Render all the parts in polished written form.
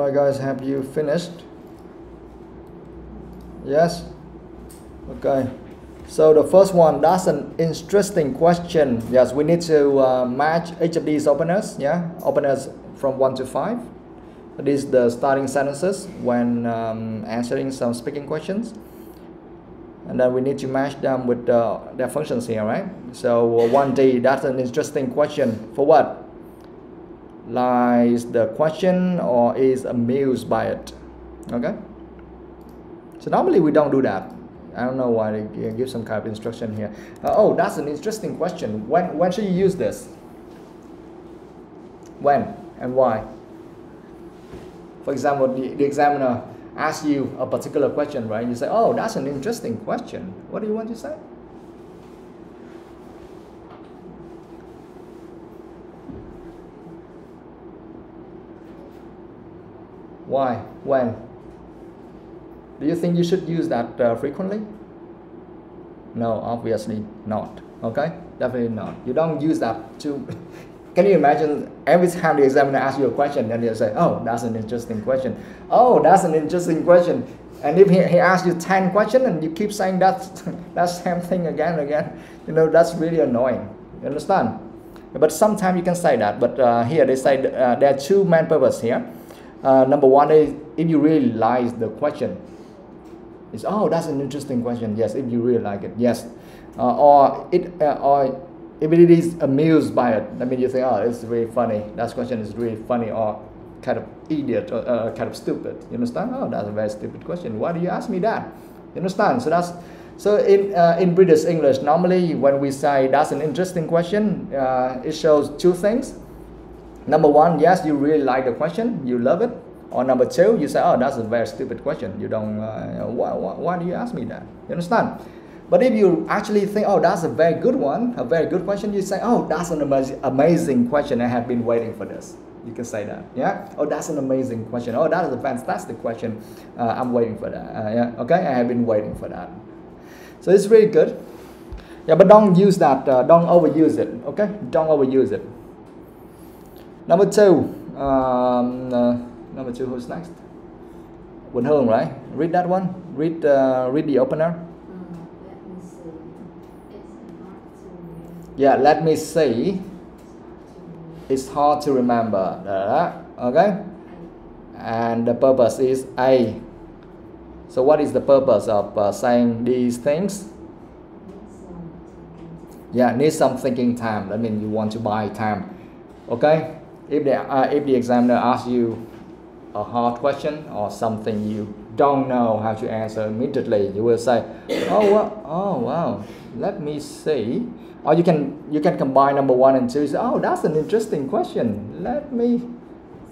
Alright guys, have you finished? Yes? Okay. So the first one, that's an interesting question. Yes, we need to match each of these openers. Yeah, openers from 1 to 5. This is the starting sentences when answering some speaking questions. And then we need to match them with their functions here, right? So 1D, that's an interesting question. For what? Likes the question or is amused by it. Okay? So normally we don't do that. I don't know why they give some kind of instruction here. Oh, that's an interesting question. When should you use this? When and why? For example, the examiner asks you a particular question, right? You say, oh, that's an interesting question. What do you want to say? Why? When? Do you think you should use that frequently? No, obviously not. Okay? Definitely not. You don't use that to... Can you imagine every time the examiner asks you a question, then you say, oh, that's an interesting question. Oh, that's an interesting question. And if he asks you 10 questions and you keep saying that same thing again and again, you know, that's really annoying. You understand? But sometimes you can say that. But here they say there are two main purposes here. Number one is if you really like the question. It's, oh, that's an interesting question. Yes, if you really like it. Yes. Or if it is amused by it, that means you think, oh, it's really funny. That question is really funny or kind of idiot or kind of stupid. You understand? Oh, that's a very stupid question. Why do you ask me that? You understand? So in British English, normally when we say that's an interesting question, it shows two things. Number one, yes, you really like the question, you love it. Or number two, you say, oh, that's a very stupid question. You don't, why do you ask me that? You understand? But if you actually think, oh, that's a very good one, a very good question, you say, oh, that's an amazing question. I have been waiting for this. You can say that. Yeah? Oh, that's an amazing question. Oh, that is a fantastic question. I'm waiting for that. Yeah? Okay? I have been waiting for that. So it's really good. Yeah, but don't use that. Don't overuse it. Okay? Don't overuse it. Number two. Number two, who's next? Quỳnh Hương, right? Read that one. Read the opener. Yeah, let me see. It's hard to remember. Okay? And the purpose is A. So what is the purpose of saying these things? Yeah, need some thinking time. That means you want to buy time. Okay? If the examiner asks you a hard question or something you don't know how to answer immediately, you will say, oh wow, let me see. Or you can combine number one and two. Say, oh, that's an interesting question. Let me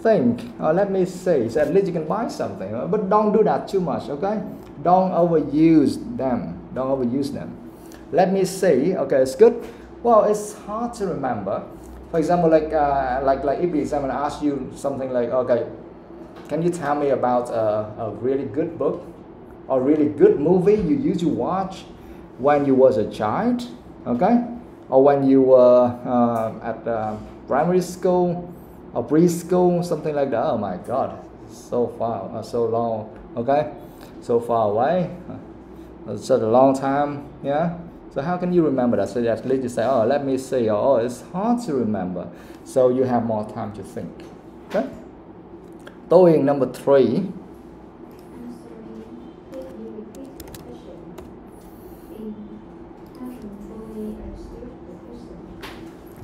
think. Or let me see. So at least you can buy something. But don't do that too much, okay? Don't overuse them. Don't overuse them. Let me see. Okay, it's good. Well, it's hard to remember. For example, like if the examiner asks you something like, okay, can you tell me about a really good book or really good movie you used to watch when you was a child? Okay? Or when you were at primary school or preschool, something like that. Oh my God, so far, so long, okay? So far away, such a long time, yeah? So how can you remember that? So at least you say, oh, let me see, or oh, it's hard to remember. So you have more time to think, okay? TOEIC number 3.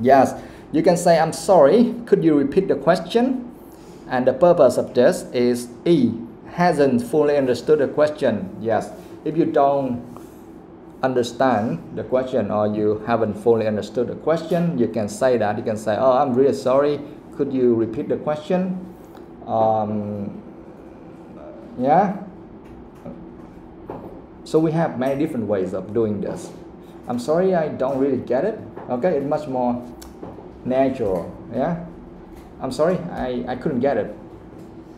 Yes, you can say, I'm sorry, could you repeat the question? And the purpose of this is E, hasn't fully understood the question. Yes, if you don't understand the question or you haven't fully understood the question, you can say that. You can say, oh, I'm really sorry, could you repeat the question? Yeah. So we have many different ways of doing this. I'm sorry, I don't really get it. Okay, it's much more natural. Yeah. I'm sorry, I couldn't get it.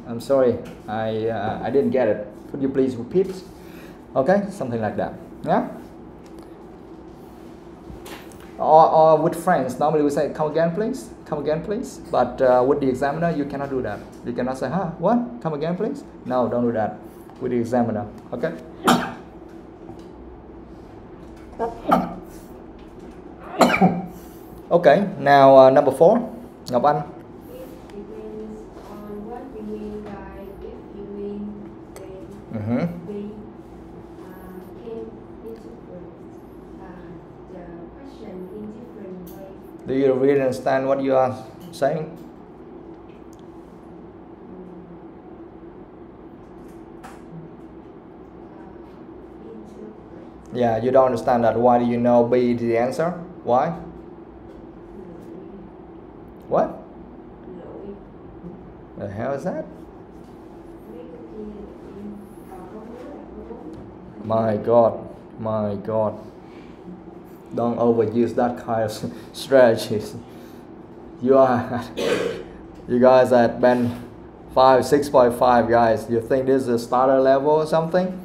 I'm sorry, I didn't get it. Could you please repeat? Okay, something like that. Yeah. or with friends, normally we say, come again please, come again please. But with the examiner, you cannot do that. You cannot say, huh, what? Come again please? No, don't do that with the examiner, okay? Okay, now number 4, Ngọc Anh. Mm-hmm. Do you really understand what you are saying? Yeah, you don't understand that. Why do you know B is the answer? Why? What? The hell is that? My God, my God. Don't overuse that kind of strategies. You guys at band 5, 6.5 guys. You think this is a starter level or something?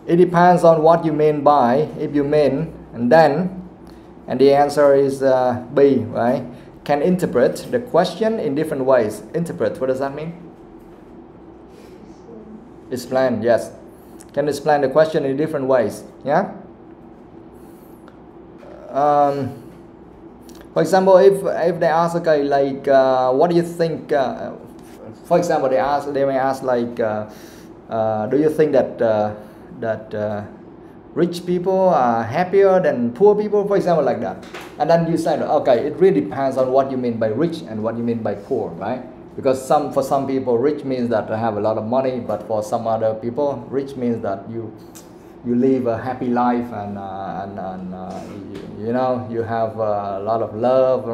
It depends on what you mean by, if you mean, and then, and the answer is B, right? Can interpret the question in different ways. Interpret, what does that mean? Explain, yes. Can explain the question in different ways, yeah? For example, if they ask, okay, like, what do you think? For example, they may ask like, do you think that rich people are happier than poor people? For example, like that. And then you say, okay, it really depends on what you mean by rich and what you mean by poor, right? Because for some people, rich means that they have a lot of money, but for some other people, rich means that you live a happy life and you know, you have a lot of love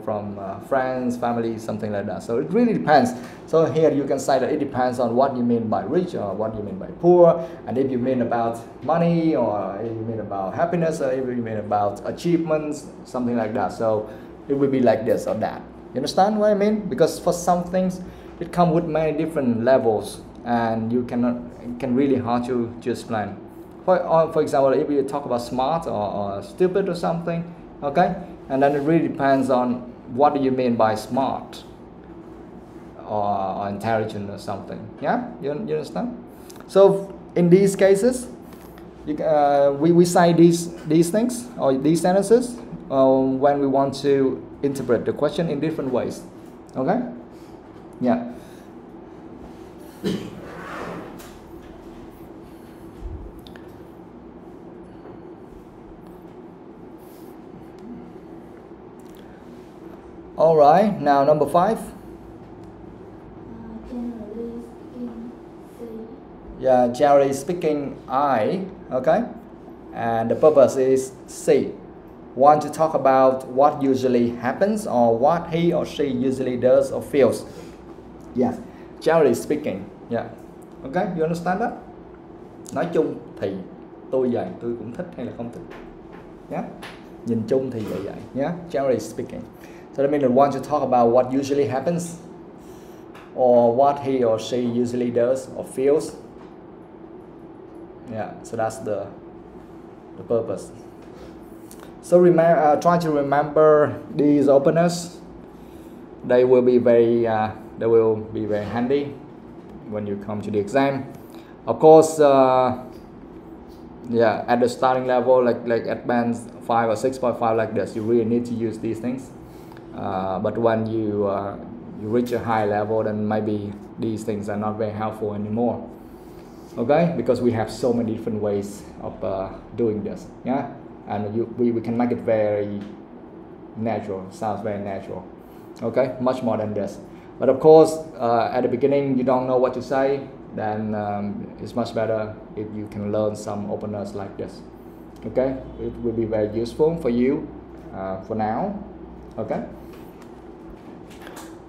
from friends, family, something like that. So it really depends. So here you can say that it depends on what you mean by rich or what you mean by poor, and if you mean about money, or if you mean about happiness, or if you mean about achievements, something like that. So it will be like this or that. You understand what I mean? Because for some things, it comes with many different levels, and it can really hard to explain. For example, if you talk about smart or stupid or something, okay, and then it really depends on what do you mean by smart or intelligent or something. Yeah, you understand? So in these cases, we say these things or these sentences when we want to interpret the question in different ways. Okay? Yeah. All right, now number 5. Generally speaking, C. Yeah, generally speaking, I, okay? And the purpose is C. Want to talk about what usually happens or what he or she usually does or feels. Yeah, generally speaking, yeah. Okay, you understand that? Nói chung thì tôi cũng thích hay là không thích. Yeah, nhìn chung thì vậy. Yeah, generally speaking. So that means I want to talk about what usually happens or what he or she usually does or feels. Yeah, so that's the purpose. So try to remember these openers. They will be very handy when you come to the exam. Of course, yeah, at the starting level, like advanced 5 or 6.5 like this, you really need to use these things. But when you reach a high level, then maybe these things are not very helpful anymore. Okay, because we have so many different ways of doing this. Yeah, and we can make it very natural. Sounds very natural. Okay, much more than this. But of course, at the beginning you don't know what to say. Then it's much better if you can learn some openers like this. Okay, it will be very useful for you for now. Okay.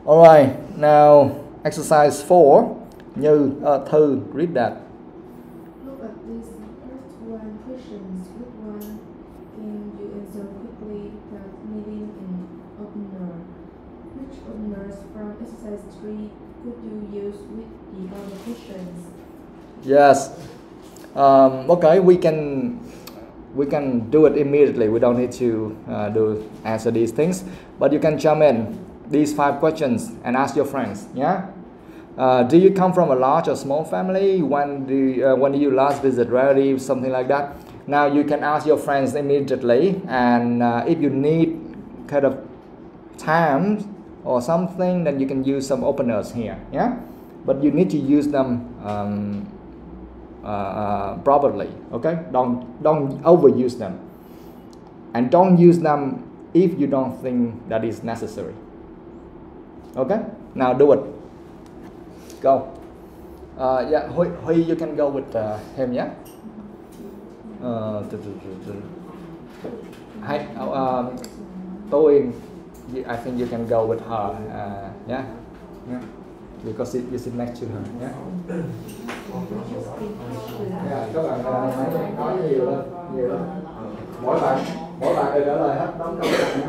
All right. Now exercise 4. Như Thư, read that. Look at these first one questions. Which one can you answer quickly without needing an opener? Which openers from exercise 3 could you use with the other questions? Yes. Okay, we can we can do it immediately. We don't need to answer these things, but you can jump in these 5 questions and ask your friends. Yeah. Do you come from a large or small family? When do you last visit relatives? Something like that. Now you can ask your friends immediately, and if you need kind of time or something, then you can use some openers here. Yeah. But you need to use them properly. Okay. Don't overuse them, and don't use them if you don't think that is necessary. Okay. Now do it. Go. Yeah, Huy, you can go with him. Yeah. Tôi, I think you can go with her. Yeah. Yeah. Because you sit next to her. Yeah. Yeah, các bạn nói nhiều lên. Mỗi bạn đều trả lời hết. Đóng câu nhé.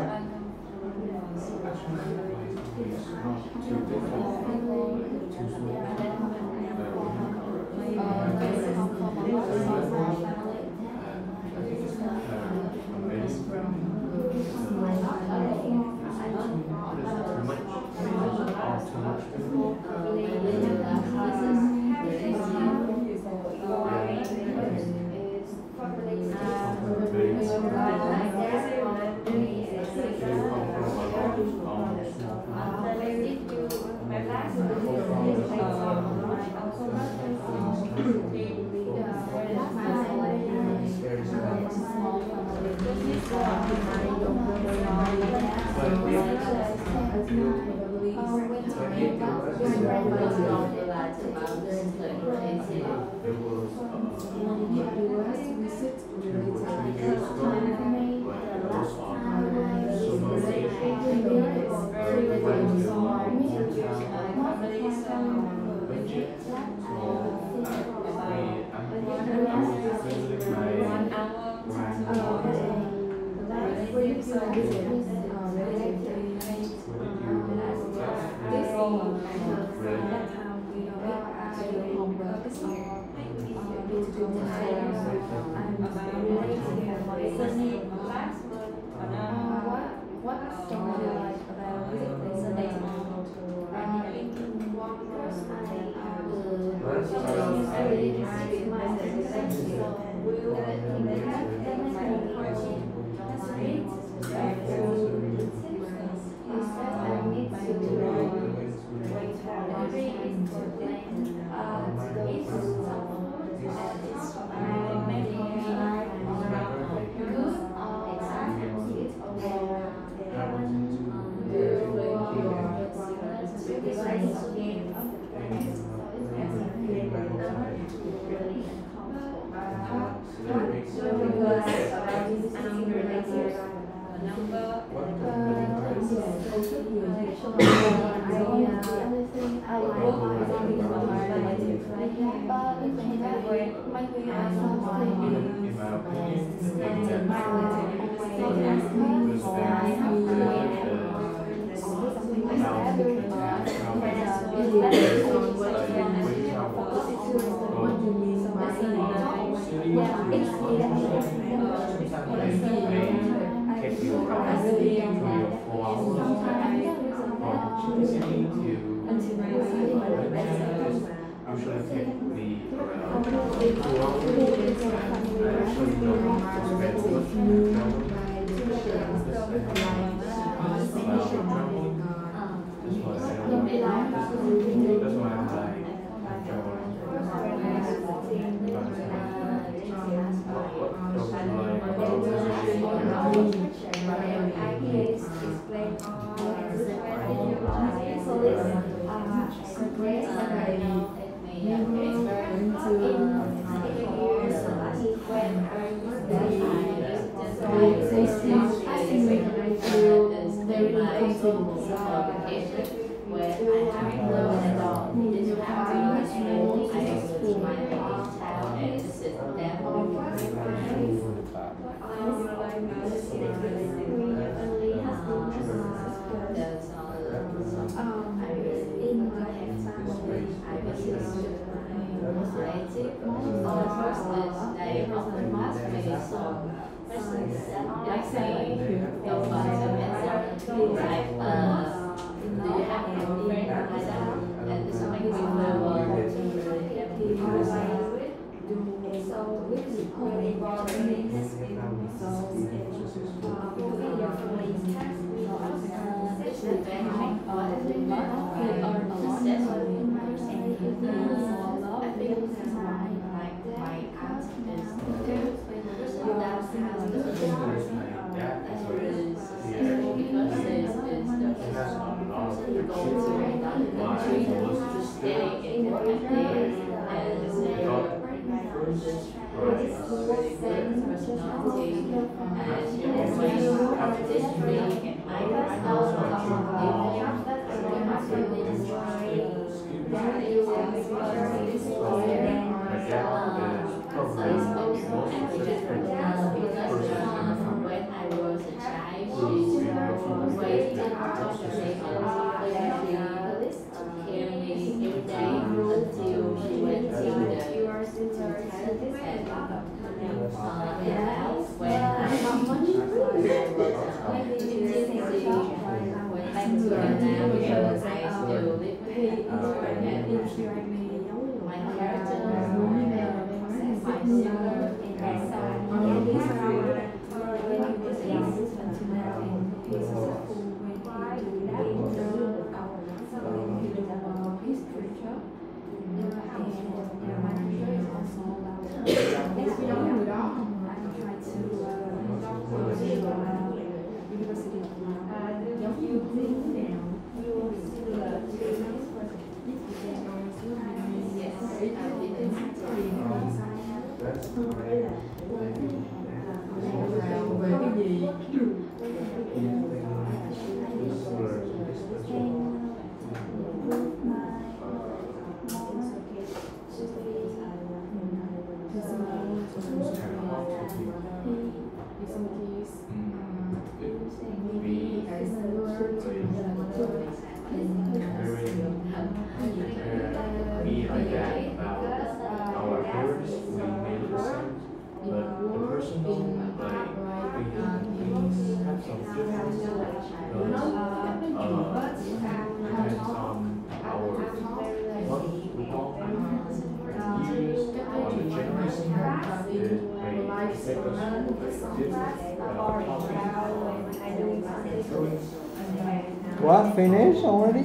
What? Finished already?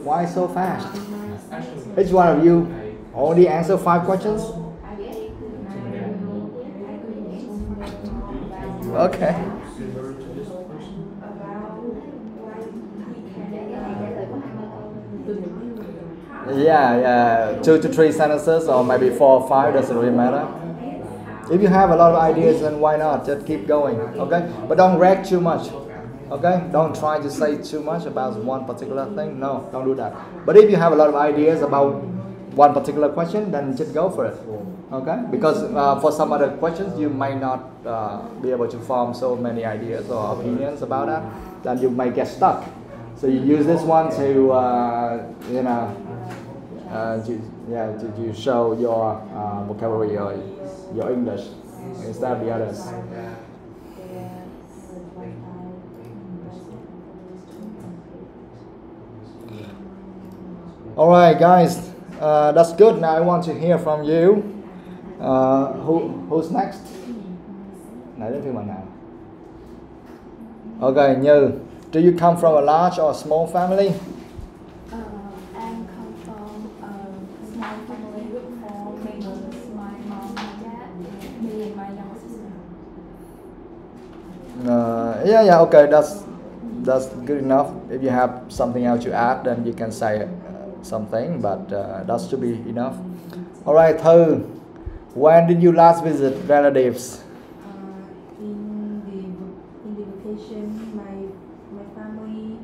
Why so fast? Each one of you only answer 5 questions? Okay. Yeah, 2 to 3 sentences or maybe 4 or 5, doesn't really matter. If you have a lot of ideas, then why not? Just keep going, okay? But don't react too much, okay? Don't try to say too much about one particular thing. No, don't do that. But if you have a lot of ideas about one particular question, then just go for it, okay? Because for some other questions, you might not be able to form so many ideas or opinions about that. Then you might get stuck. So you use this one to, to show your vocabulary or your English instead of the others. All right, guys, that's good. Now I want to hear from you. Who's next? Nãy đến phiên bạn nào? Okay, Như. Do you come from a large or small family? I come from a small family with 4 members, my mom, my dad, me and my younger sister. Okay, that's good enough. If you have something else to add, then you can say something, but that should be enough. All right, Thư, when did you last visit relatives? In the vacation, my family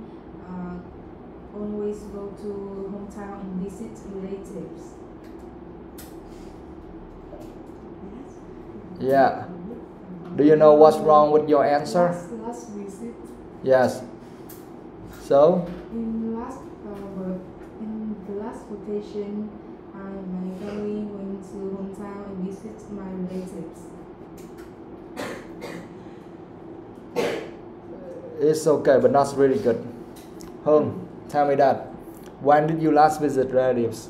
always go to hometown and visit relatives. Yeah. Do you know what's wrong with your answer? Last visit. Yes. So? In the last vacation, my family went to hometown and visit my relatives. It's okay, but not really good. Hương, tell me that. When did you last visit relatives?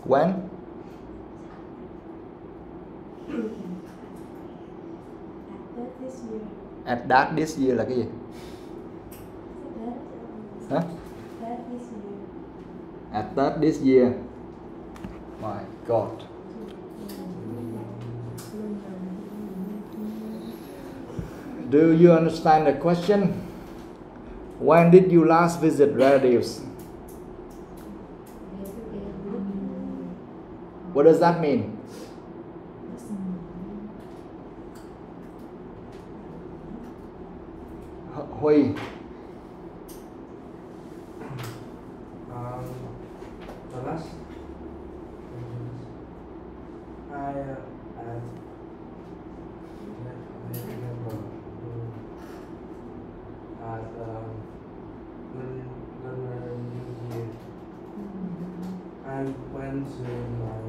When? At that this year là cái gì? Hả? At that this year. My God. Do you understand the question? When did you last visit relatives? What does that mean? Huy. The last I remember at Lunar New Year. I went to my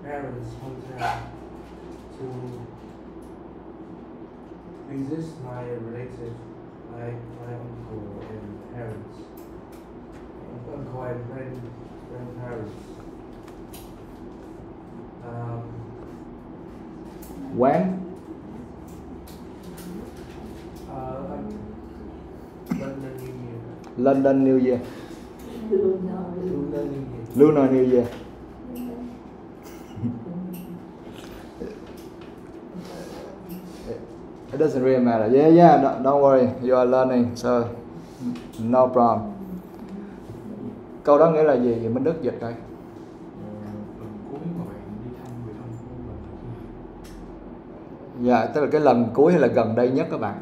parents' hotel to visit my relative, like my uncle and parents, uncle and grandparents. When? London New Year. London New Year. Lunar New Year. It doesn't really matter. Yeah, don't worry. You are learning, so no problem. Câu đó nghĩa là gì? Vậy Minh Đức dịch coi. Dạ, tức là cái lần cuối hay là gần đây nhất các bạn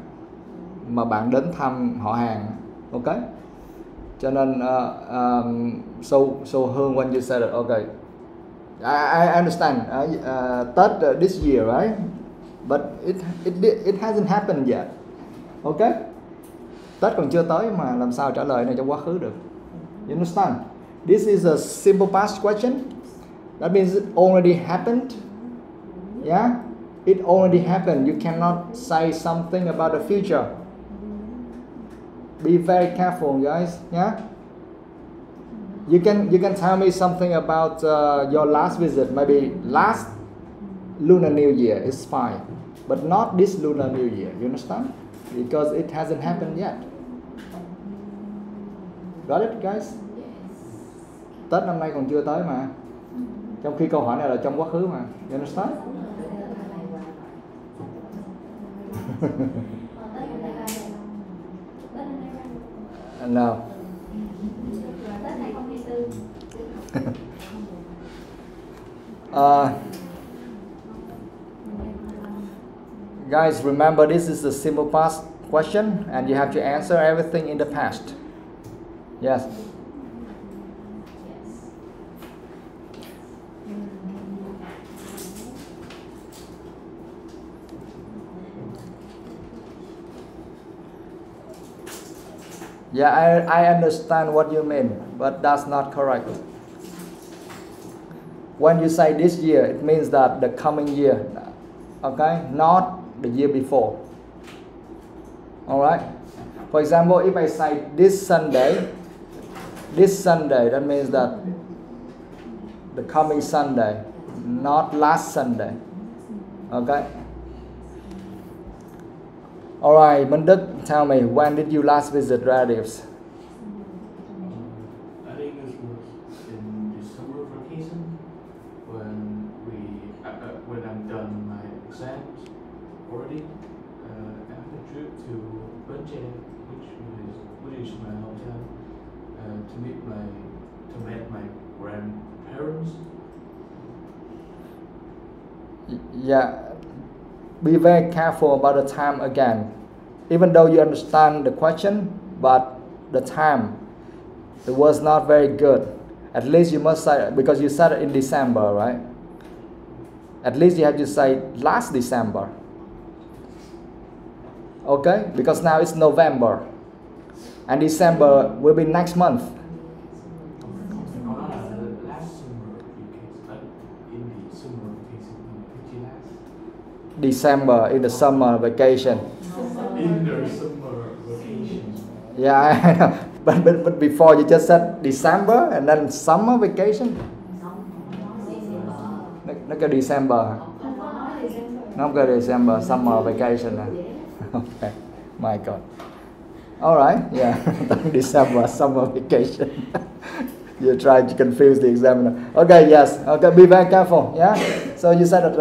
mà bạn đến thăm họ hàng. Ok. Cho nên so Hương, when you said it, okay, I understand. Tết this year, right? But it hasn't happened yet. Okay? Tết còn chưa tới mà làm sao trả lời này trong quá khứ được? You understand? This is a simple past question. That means it already happened. Yeah? It already happened. You cannot say something about the future. Be very careful, guys. Yeah? You can tell me something about your last visit. Maybe last Lunar New Year is fine, but not this Lunar New Year. You understand? Because it hasn't happened yet. Got it, guys? Tết năm nay còn chưa tới mà. Trong khi câu hỏi này là trong quá khứ mà. You understand? No. Guys, remember this is a simple past question and you have to answer everything in the past. Yes. Yeah, I understand what you mean, but that's not correct. When you say this year, it means that the coming year, okay, not the year before. All right. For example, if I say this Sunday, that means that the coming Sunday, not last Sunday. Okay. All right, Minh Đức, tell me, when did you last visit relatives? I think it was in the summer vacation when I'm done my exams already. After a trip to Bunche, which is my hometown, to meet my grandparents. Yeah, be very careful about the time again. Even though you understand the question, but the time, it was not very good. At least you must say, because you said it in December, right? At least you have to say last December. Okay? Because now it's November. And December will be next month. December in the summer vacation. In the summer vacation. Yeah, I know. But before you just said December and then summer vacation. Nó kêu December. Nó không kêu December, summer vacation. Okay, my God. All right, yeah, December, summer vacation. You're trying to confuse the examiner. Okay, yes. Okay, be very careful. Yeah. So you said that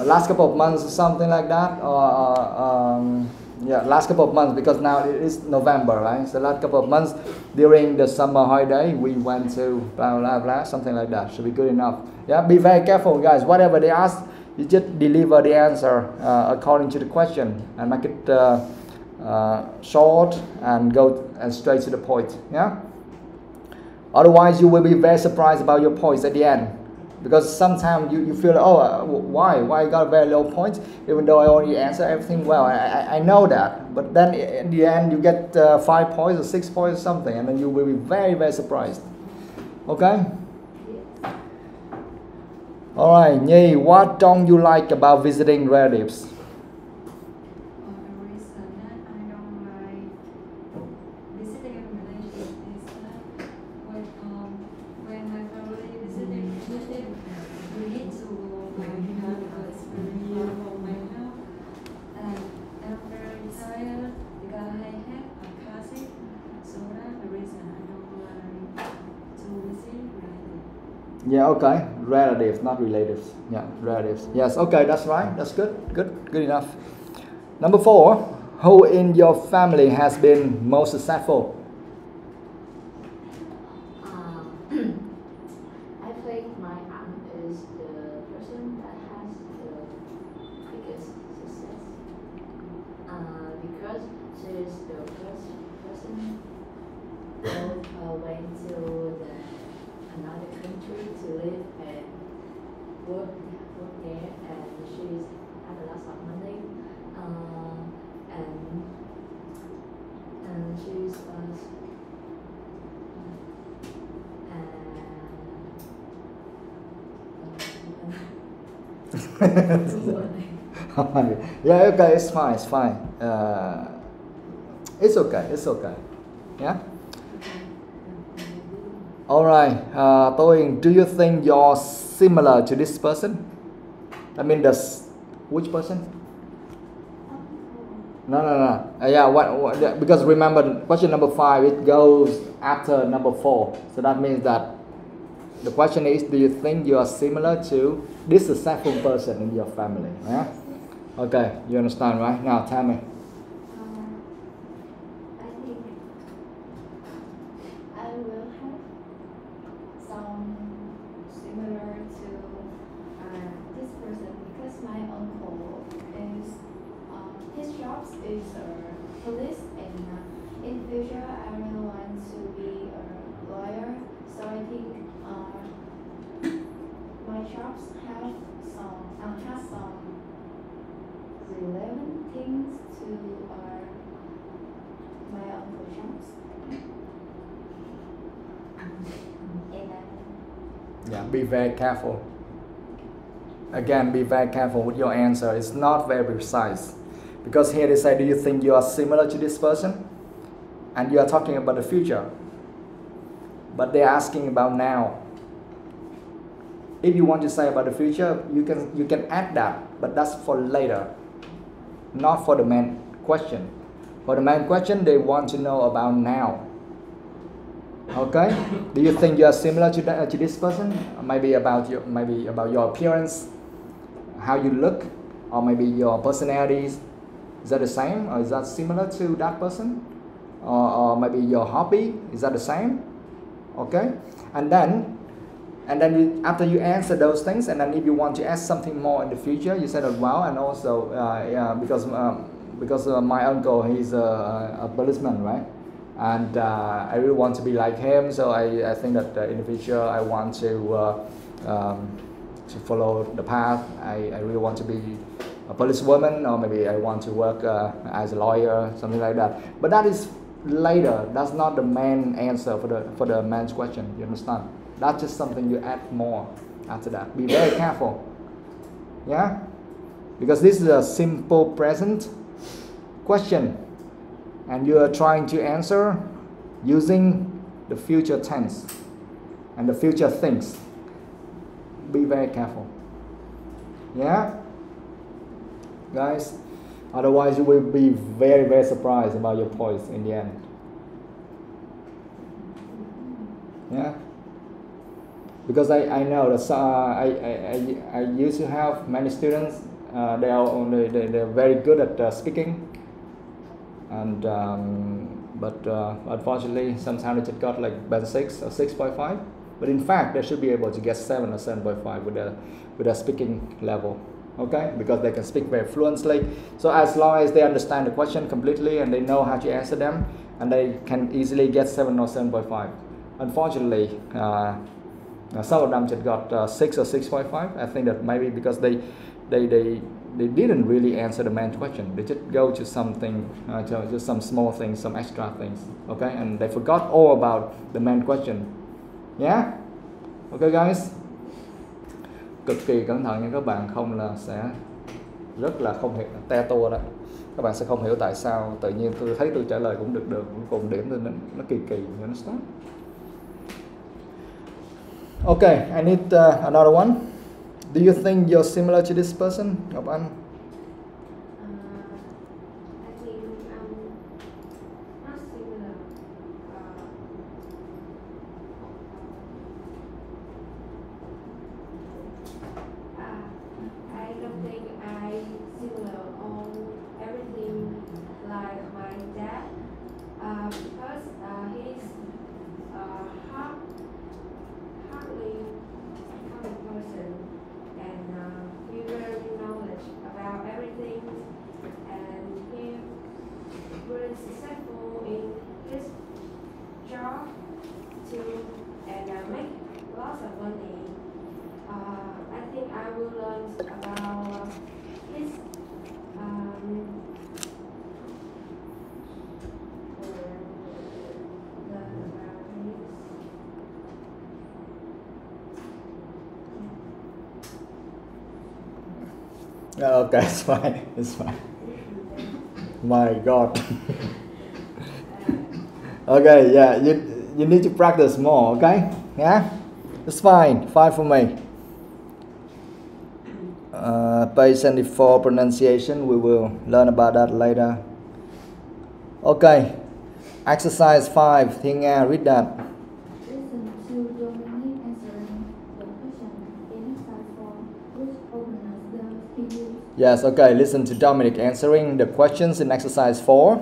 last couple of months or something like that, or yeah, last couple of months, because now it is November, right? So last couple of months during the summer holiday, we went to blah blah blah, something like that. Should be good enough. Yeah. Be very careful, guys. Whatever they ask, you just deliver the answer according to the question and make it short and go straight to the point. Yeah. Otherwise, you will be very surprised about your points at the end, because sometimes you feel, oh, why I got very low points, even though I already answered everything well. I know that, but then in the end you get 5 points or 6 points or something, and then you will be very, very surprised. Okay. All right, Nhi, what don't you like about visiting relatives? Yeah, okay. Relatives, not relatives. Yeah, relatives. Yes, okay, that's right. That's good. Good enough. Number 4, who in your family has been most successful? I think my aunt is the person that has the biggest success. Because she is the first person who went to another country to live and work there, and she's had a lot of money, and she's Yeah, okay, it's fine. It's okay. Yeah. All right, TOEIC, do you think you're similar to this person? I mean, which person? No. Yeah, what? Because remember, question number 5, it goes after number 4. So that means that the question is, do you think you are similar to this successful person in your family? Yeah. Okay, you understand, right? Now tell me. I think I will have some similar to this person, because my uncle is his job is police, and in future I really want to be a lawyer. So I think my jobs have some relevant things to my uncle's jobs. Yeah, be very careful. Again, be very careful with your answer. It's not very precise. Because here they say, do you think you are similar to this person? And you are talking about the future. But they're asking about now. If you want to say about the future, you can add that, but that's for later, not for the main question. For the main question, they want to know about now. Okay? Do you think you are similar to this person? Maybe about your appearance, how you look, or maybe your personalities. Is that the same, or is that similar to that person? Or maybe your hobby, is that the same? Okay? And then And then after you answer those things, and then if you want to ask something more in the future, you said, well, and also because my uncle, he's a policeman, right? And I really want to be like him, so I think that in the future I want to follow the path. I really want to be a policewoman, or maybe I want to work as a lawyer, something like that. But that is later. That's not the main answer for the man's question. You understand? That's just something you add more after that. Be very careful. Yeah? Because this is a simple present question, and you are trying to answer using the future tense and the future things. Be very careful. Yeah? Guys? Otherwise you will be very, very surprised about your points in the end. Yeah? Because I know that I used to have many students. They're very good at speaking, and but unfortunately sometimes they just got like band 6 or 6.5. But in fact they should be able to get 7 or 7.5 with their speaking level. Okay, because they can speak very fluently. So as long as they understand the question completely and they know how to answer them, and they can easily get 7 or 7.5. Unfortunately, some of them just got 6 or 6.5. I think that maybe because they didn't really answer the main question. They just go to something, just some small things, some extra things. Okay, and they forgot all about the main question. Yeah. Okay, guys. Cực kỳ cẩn thận nha các bạn, không là sẽ rất là không hiểu, te tua đó. Các bạn sẽ không hiểu tại sao tự nhiên tôi thấy tôi trả lời cũng được, cuối cùng điểm tôi nó kỳ. You understand? Okay, I need another one. Do you think you're similar to this person, Ngọc Anh? I think I'm not similar. I don't think I'm similar on everything like my dad, because he's hardly common person, and he very knowledge about everything, and he really successful in his job too, and make lots of money. I think I will learn about his Okay, it's fine. It's fine. My God. Okay, yeah, you need to practice more. Okay, yeah, it's fine. Fine for me. Page 74 pronunciation. We will learn about that later. Okay, exercise 5. Thiên Nga, read that. Listen to Dominic answering the question in exercise 4. Which openers does he use? Yes, okay, listen to Dominic answering the questions in exercise 4.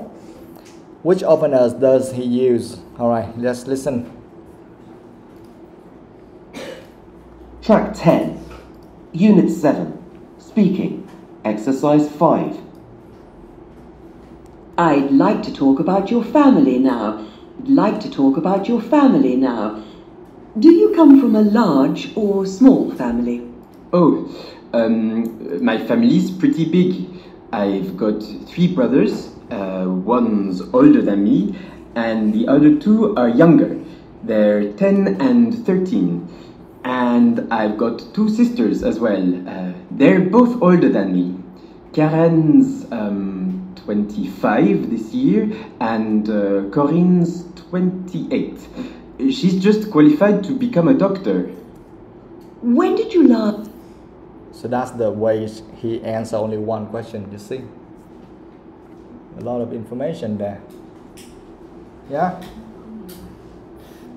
Which openers does he use? Alright, let's listen. Track 10, Unit 7, Speaking, Exercise 5. I'd like to talk about your family now. I'd like to talk about your family now. Do you come from a large or small family? Oh, my family's pretty big. I've got 3 brothers. One's older than me, and the other 2 are younger. They're 10 and 13. And I've got 2 sisters as well. They're both older than me. Karen's 25 this year, and Corinne's 28. She's just qualified to become a doctor. When did you last? So that's the way he answered only one question, you see. A lot of information there. Yeah?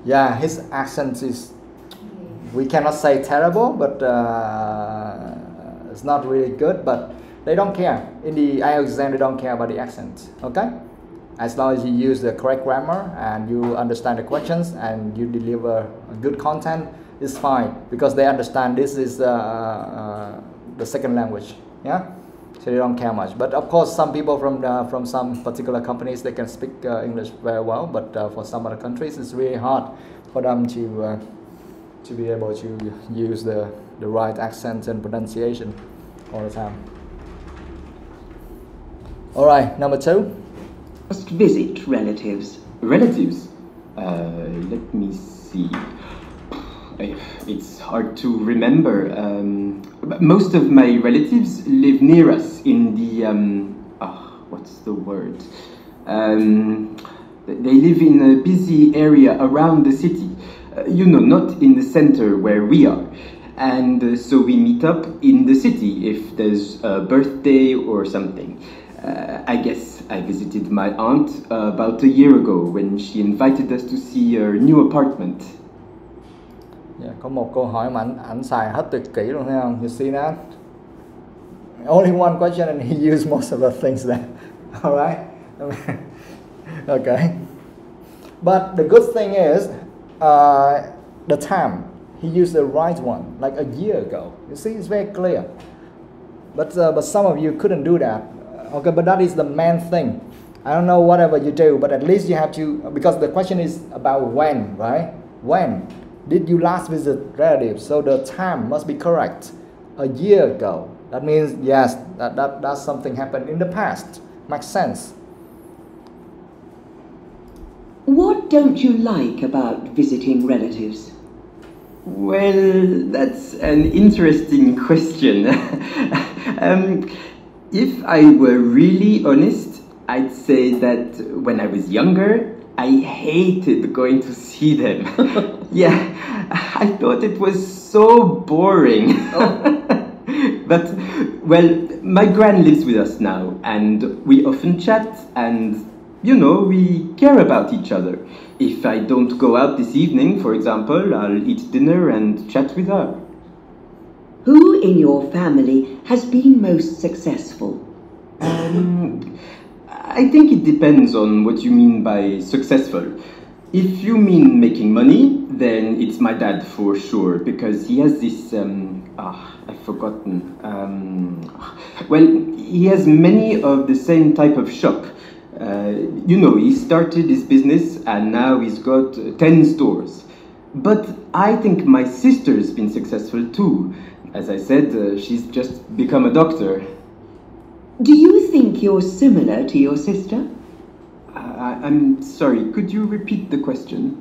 Yeah, his accent is, we cannot say terrible, but it's not really good, but they don't care. In the IELTS exam, they don't care about the accent, okay? As long as you use the correct grammar and you understand the questions and you deliver good content, it's fine because they understand this is the second language. Yeah, so they don't care much. But of course, some people from some particular companies, they can speak English very well, but for some other countries, it's really hard for them to be able to use the right accent and pronunciation all the time. All right, number 2. Just visit relatives. Relatives? Let me see. It's hard to remember. Most of my relatives live near us in the what's the word? They live in a busy area around the city. Not in the center where we are. And so we meet up in the city if there's a birthday or something. I guess I visited my aunt about a year ago when she invited us to see her new apartment. Yeah, có một câu hỏi mà ảnh xài hết tuyệt kỹ luôn, thấy không? You see that? Only one question and he used most of the things there. All right? Okay. But the good thing is, the time, he used the right one, like a year ago. You see, it's very clear. But some of you couldn't do that. Okay, but that is the main thing. I don't know whatever you do, but at least you have to, because the question is about when, right? When did you last visit relatives? So the time must be correct. A year ago. That means, yes, that something happened in the past. Makes sense. What don't you like about visiting relatives? Well, that's an interesting question. If I were really honest, I'd say that when I was younger, I hated going to see them. Yeah, I thought it was so boring. But, well, my gran lives with us now, and we often chat, and, we care about each other. If I don't go out this evening, for example, I'll eat dinner and chat with her. Who in your family has been most successful? I think it depends on what you mean by successful. If you mean making money, then it's my dad for sure, because he has this, I've forgotten. Well, he has many of the same type of shop. He started his business and now he's got 10 stores. But I think my sister's been successful too. As I said, she's just become a doctor. Do you think you're similar to your sister? I'm sorry, could you repeat the question?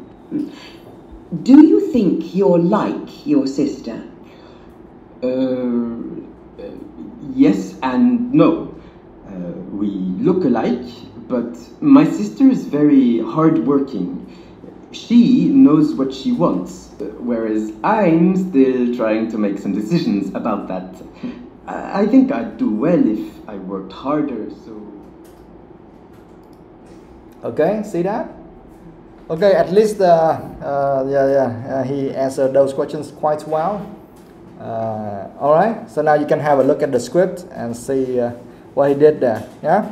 Do you think you're like your sister? Yes and no. We look alike, but my sister is very hardworking. She knows what she wants, whereas I'm still trying to make some decisions about that. I think I'd do well if I worked harder, so... Okay, see that? Okay, at least he answered those questions quite well. All right, so now you can have a look at the script and see what he did there. Yeah.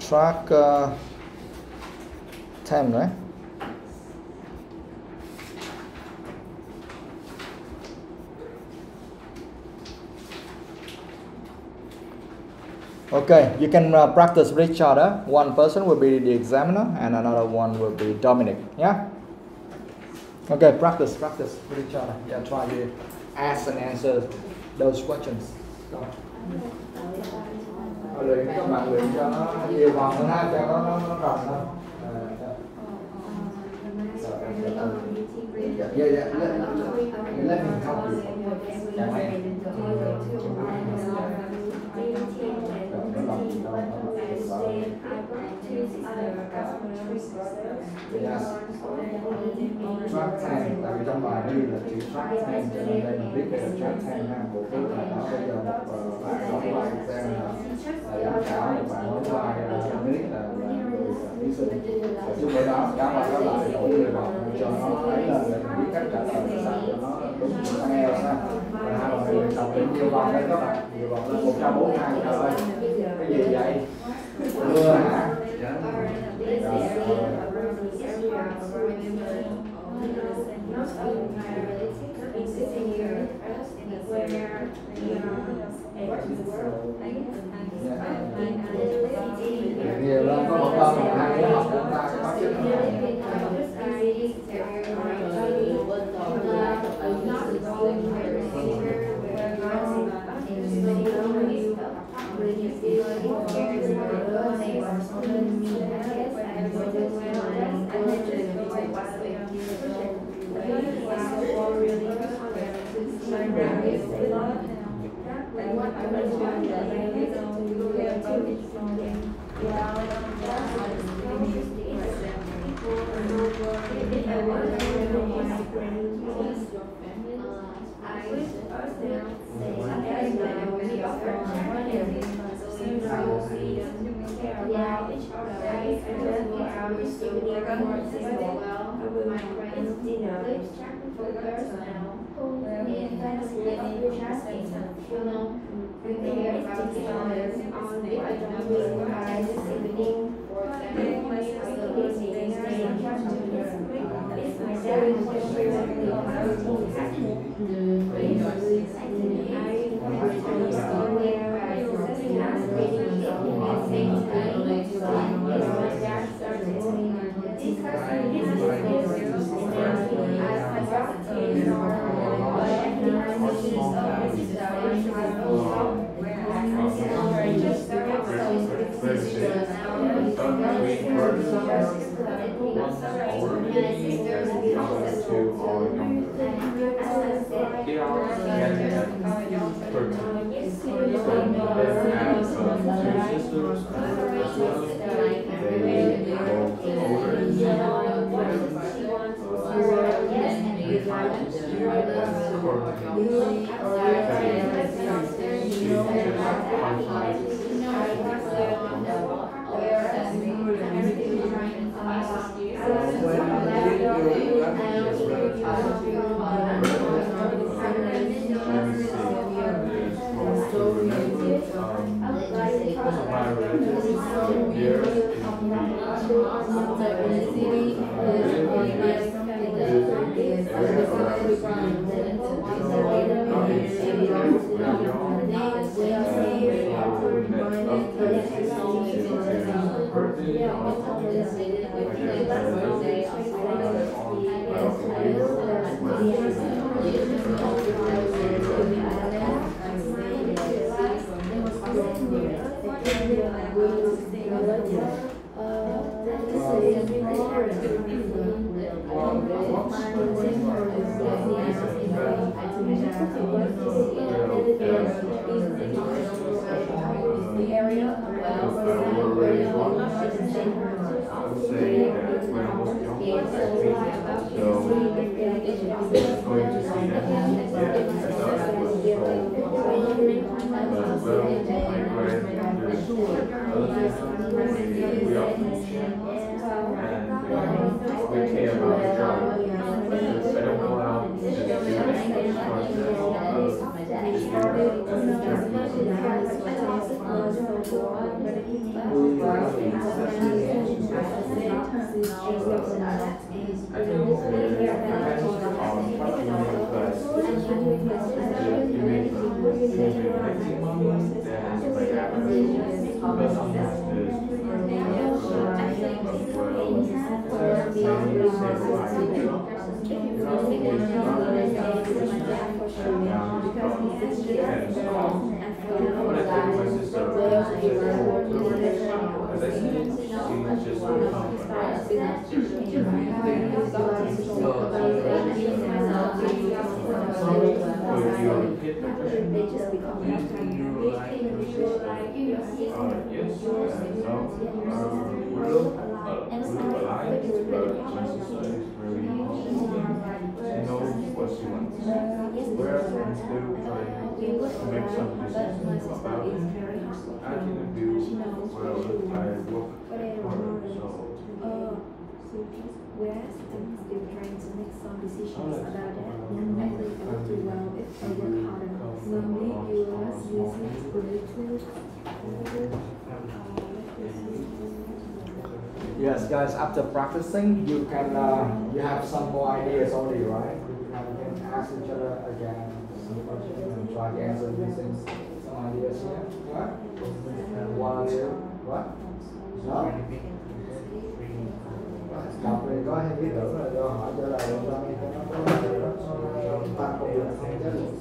Track 10, right? Okay, you can practice with each other. One person will be the examiner and another one will be Dominic. Yeah? Okay, practice with each other. Yeah, try to ask and answer those questions. Go. Luyện các bạn luyện cho nó nhiều vòng hơn ha, cho nó rộng hơn. Let me help you. Track 10, tại vì trong bài nó ghi là chữ track 10 cho nên đây mình biết đây là track 10 ha. Một cái bài đó bây giờ một bạn đóng bài exam là giám khảo, một bạn đóng bài Dominic là người thí sinh. Và chung với đó các bạn các lại đủ người học cho nó ấy là biết cách trả lời sao cho nó đúng IELTS ha. Và hai bạn luyện đọc được nhiều vòng lên các bạn, nhiều vòng lên 142. Trời ơi, cái gì vậy? Mưa hả? Nhiều lên có một con một hai đứa học chúng ta sẽ có chữ Yes, guys. After practicing, you can you have some more ideas already, right? You can ask each other again some questions and try to answer using some ideas here. Right? One or two. What? No? Đọc thì có hay ý tưởng là do hỏi trả lời không ra thì nó có lời đó ta không được không chết được.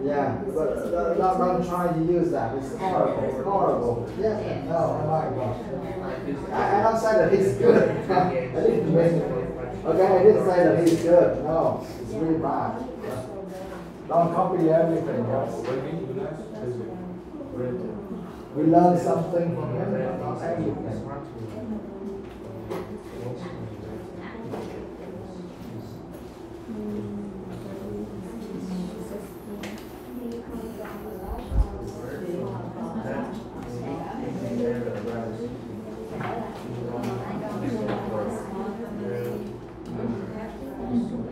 Yeah, but don't try to use that. It's horrible. It's horrible. Yes, no, oh my gosh. I don't say that he's good. I didn't mean it. Okay, I didn't say that he's good. No, it's really bad. Don't copy everything. We learn something from him, but not everything.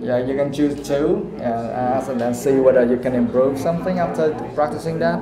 Yeah, you can choose two and ask and then see whether you can improve something after practicing that.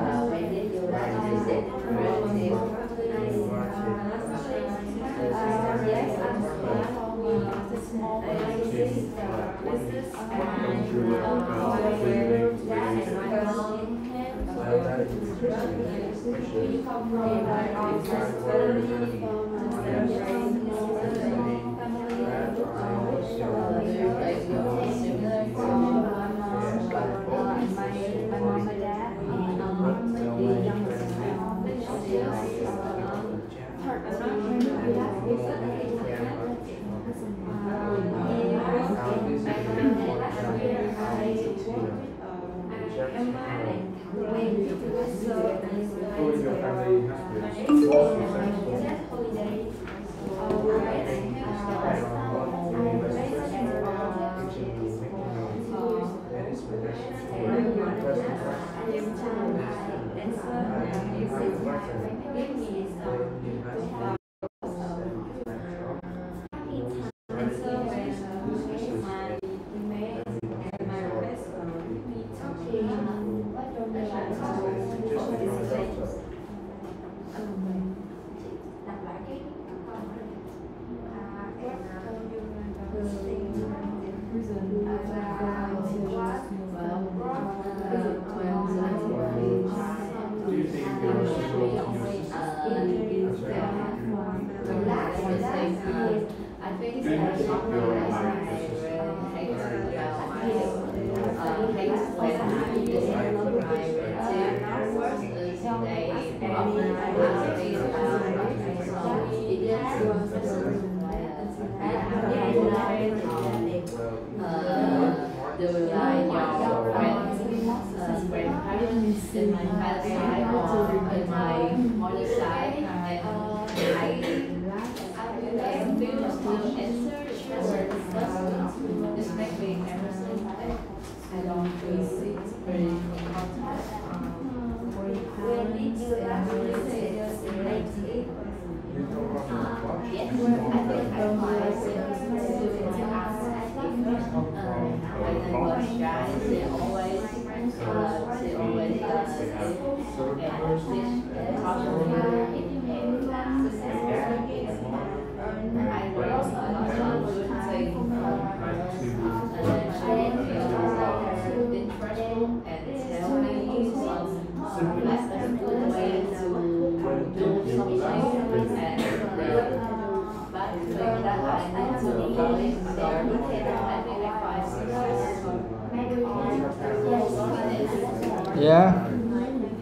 Yeah.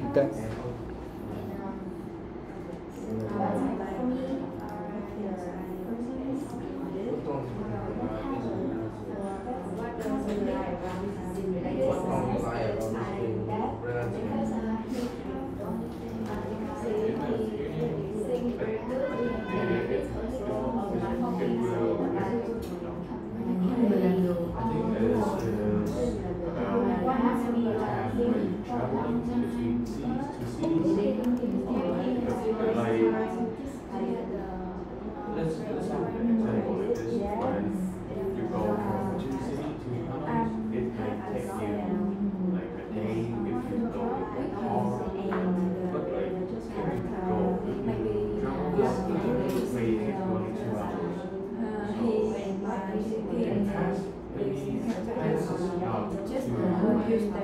Okay. It may take you like a day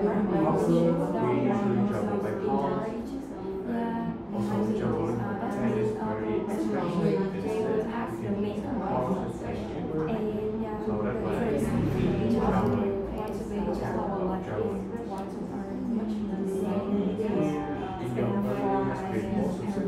usually travel by car. Also, traveling and is very expensive. So that's why I usually travel. In your family has been more successful.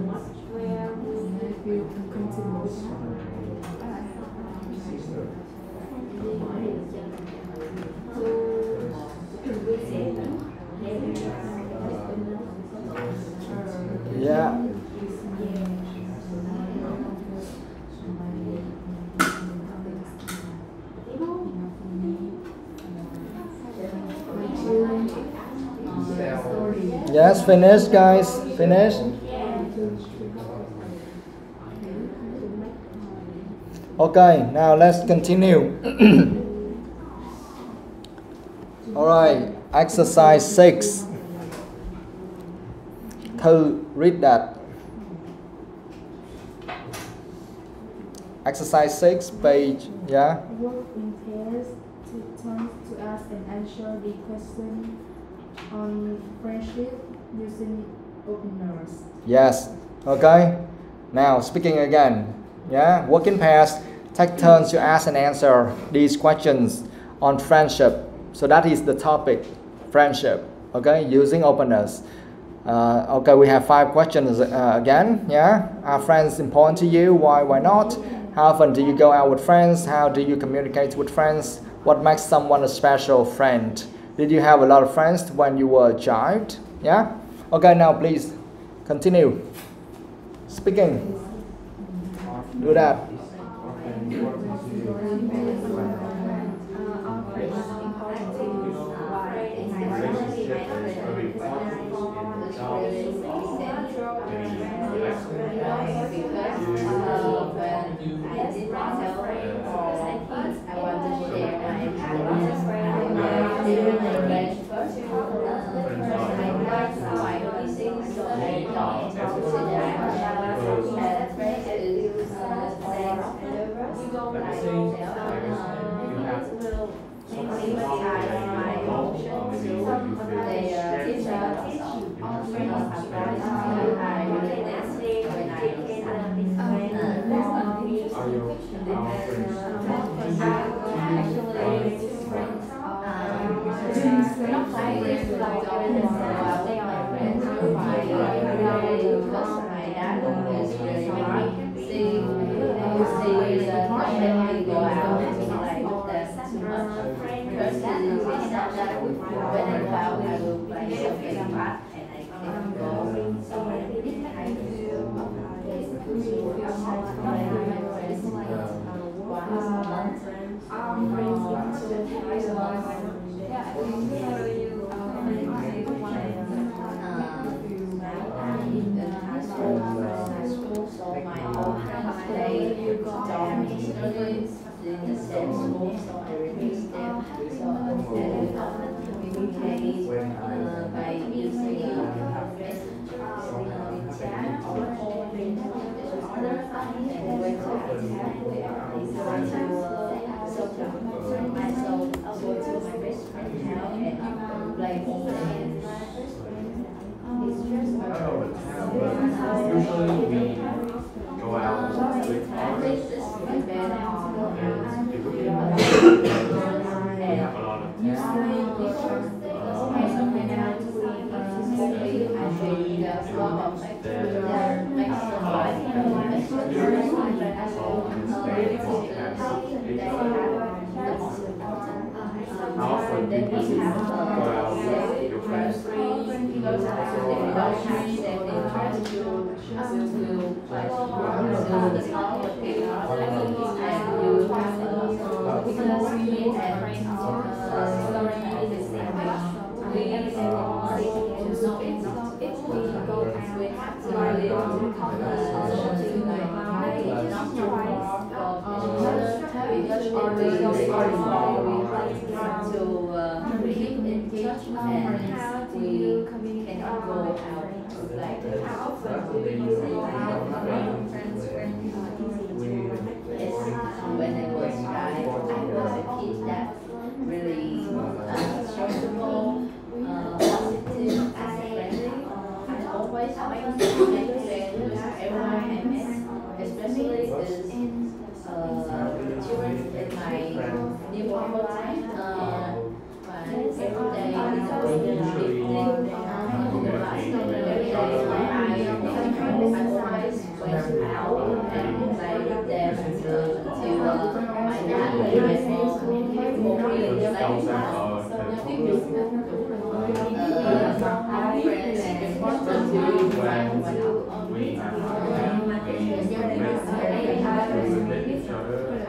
Yeah. Yes, finish, guys. Finish. Okay, now let's continue. All right, exercise 6. Thư, read that. Exercise 6, page, yeah. Work in pairs to turn to ask and answer the question on friendship using openers. Yes, okay. Now, speaking again. Yeah, work in pairs, take turns to ask and answer these questions on friendship. So that is the topic, friendship, okay, using openers. Okay, we have 5 questions again, yeah. Are friends important to you? Why not? How often do you go out with friends? How do you communicate with friends? What makes someone a special friend? Did you have a lot of friends when you were a child? Yeah? Okay, now please continue. Speaking. Do that. Usually we go out with friends. We have a lot of How often do you go out with your friends? When I was five, I was a kid that really sociable. usually communicate with each other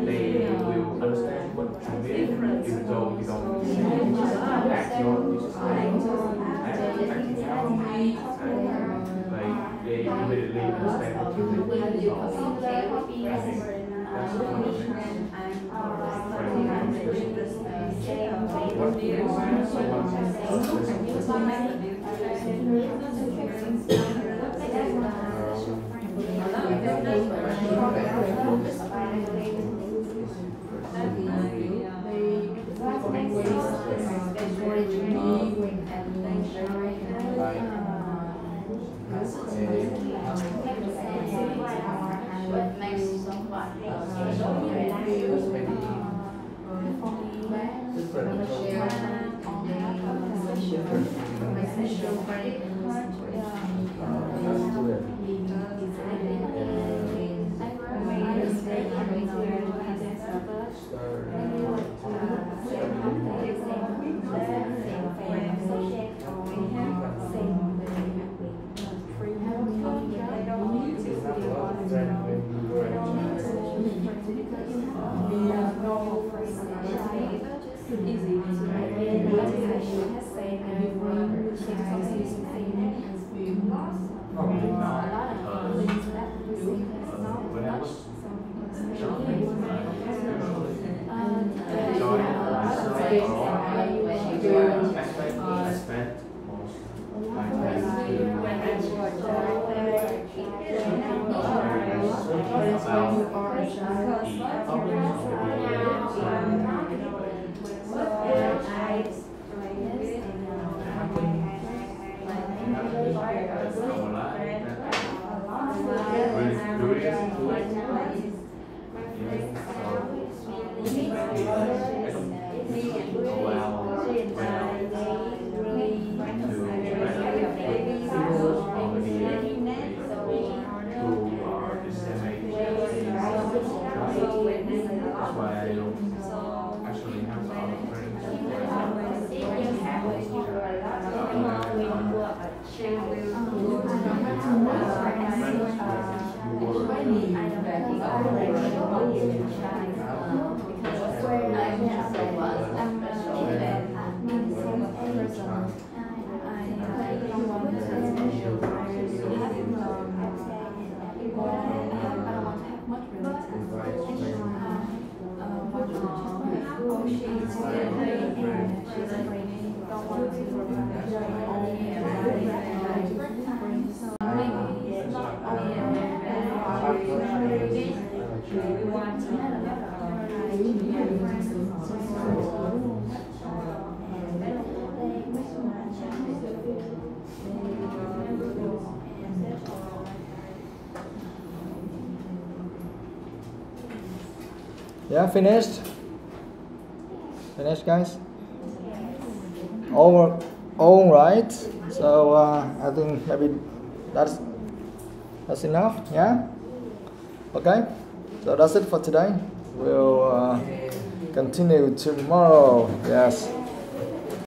they will understand what you mean, even though you don't act like they immediately understand what you mean. So I think that's the one thing. Yeah, finished? Finished, guys? Over. All right. So I think maybe that's enough. Yeah. Okay. So that's it for today. We'll continue tomorrow. Yes.